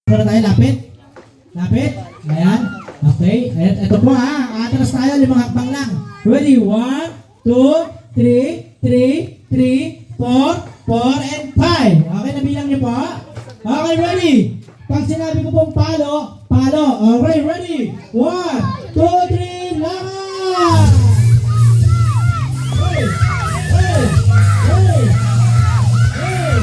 Muna tayo, lapit. Lapit. Ayan. Okay. Ayan, ito po ha. Atras tayo, 5 hakbang lang. Ready? 1, 2, 3, 3, 3, 4, 4, and 5. Okay, nabilang niyo po? Okay, ready? Pag sinabi ko pong palo, palo. Okay, ready? 1, 2, 3, laban! Hey! Hey! Hey! Hey!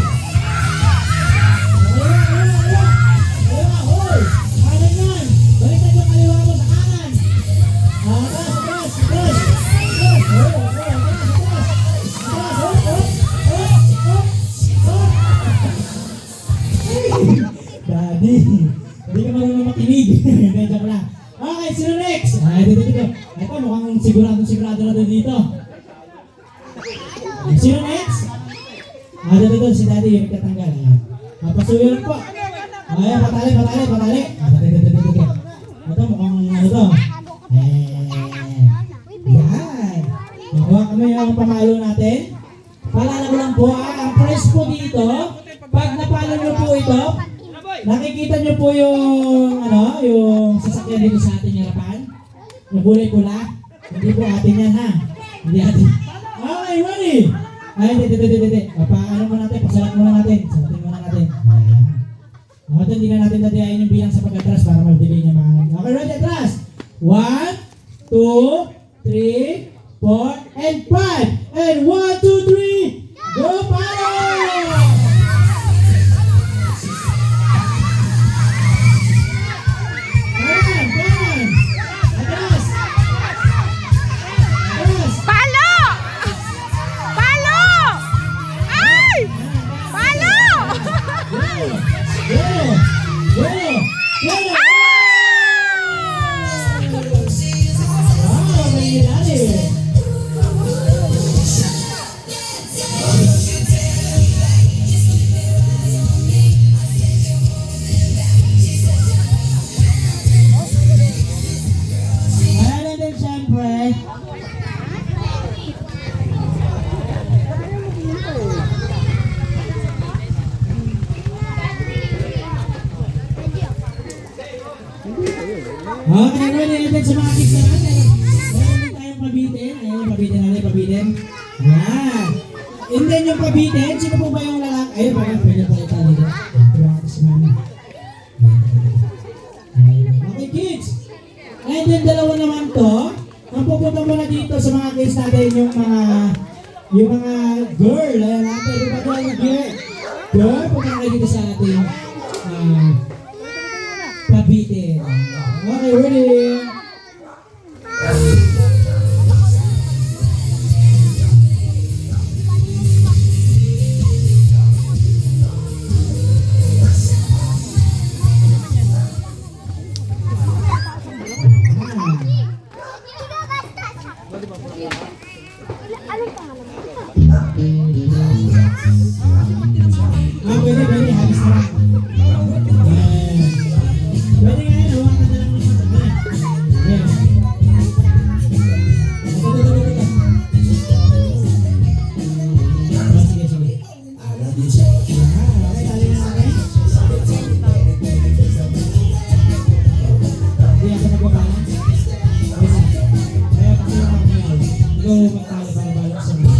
Daddy, hindi ka marunong makinig. Hindi, joke lang. Okay, sino next? Ay, dito. Ito, mukhang sigurado na dito. Sino next? Dito, si Daddy, yung nagtatanggal. Pasuyo lang po. Ayan, patali. Dito. Ito, mukhang ano to. Yan. Nakuha kami yung pamalo natin. Paalala ko lang po, ang price po dito, pag napalo nyo po ito, nakikita nyo po yung, yung sasakyan dito sa ating harapan. Yung kulay pula. Hindi po atin yan ha. Hindi atin. Okay, ready? Ay, hindi. Paano mo natin? Pasalat muna natin. Salatin muna natin. Ito, hindi na natin dadayain yung bilang sa pag-atras para mag-delay niya mga. Okay, ready? Atras! 1, 2, 3, 4, and 5. And 1, 2, 3. Go, palo! Okay, ready natin sa mga kids naman. Meron tayong pabitin. Ayun, pabitin. Yan. And then yung pabitin, sino po ba yung lalaki? Ayun, pwede po ito dito. Okay, kids. And then dalawa naman to. Ang pupunta muna dito sa mga kids natin yung mga girl. Ayan natin. Yung mga girl. Girl, pupunta kayo dito sa ating pabitin. Okay, ready? Pwede, habis na. Pwede nga yun, hawakan na lang ng mata. Ayan. Sige. Okay, tali na natin. Hindi ako nagbabalance. Kaya pakilong ako ngayon. Ikaw magtalo para balance sa mga.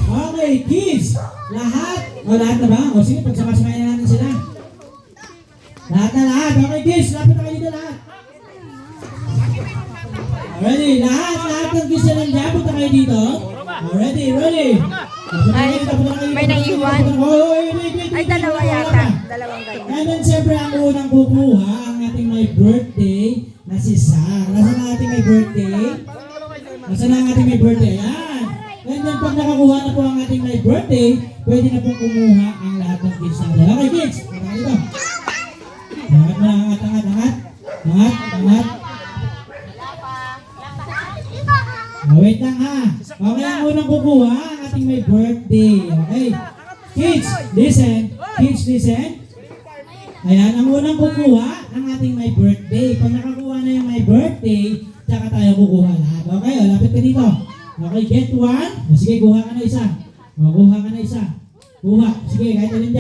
Okay, kids! Lahat? Lahat na ba? O sige, pagsama-samayin na natin sila. Lahat. Okay, kids, lapit na kayo dito lahat. Ready? Lahat ng kids na nandiyan, punta kayo dito. Ready? May naiwan? Ay, dalawa yata. Dalawang ganyan. And then, siyempre, ang unang kukuha, ang ating may birthday na si Sang. Nasaan ang ating may birthday? Ayan. And then, pag nakakuha na po ang ating may birthday, pwede na pong kumuha ang lahat ng kids natin. Okay, kids? Punta dito. Angat. Wait lang ha. Okay, ang unang kukuha ang ating may birthday. Okay. Kids, listen. Ayan, ang unang kukuha, ang ating my birthday. Pag nakakuha na yung my birthday, tsaka tayo kukuha lahat. Okay, o, lapit ka dito. Okay, get one. O, sige, kuha ka na isa. O, kuha ka na isa. Kuha. Sige, kahit alin dyan.